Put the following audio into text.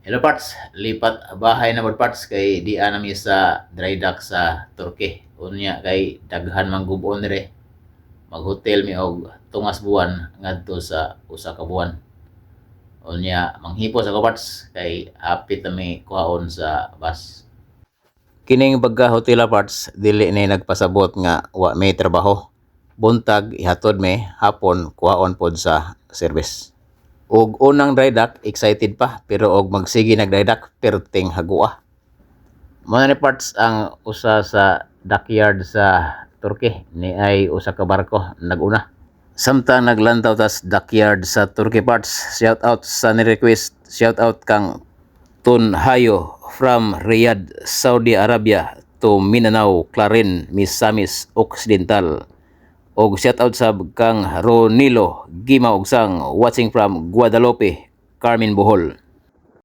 Hello parts, lipat bahay na pod parts kay di anami sa dry dock sa Turkey. Unya kay daghan man gubon dire. Mag-hotel mi og tungas buwan ngadto sa usa ka buwan. Unya manghipos ako parts kay hapit na mi kuhaon sa bus. Kining bagga hotel parts dili ni nagpasabot nga wa may trabaho. Buntag ihatod mi hapon kuhaon pod sa service. Og unang dry dock, excited pa, pero og magsige nag dry dock, perting hagua. Muna ni parts ang usa sa dockyard sa Turkey, ni ay usa ka barko naguna. Samtang naglantaw tas dockyard sa Turkey parts, shout out sa ni-request, shout out kang Tunhayo from Riyadh, Saudi Arabia to Mindanao, Clarin, Misamis Occidental. Og shoutout sa kang Ronilo Gima Ugsang watching from Guadalupe, Carmen Bohol.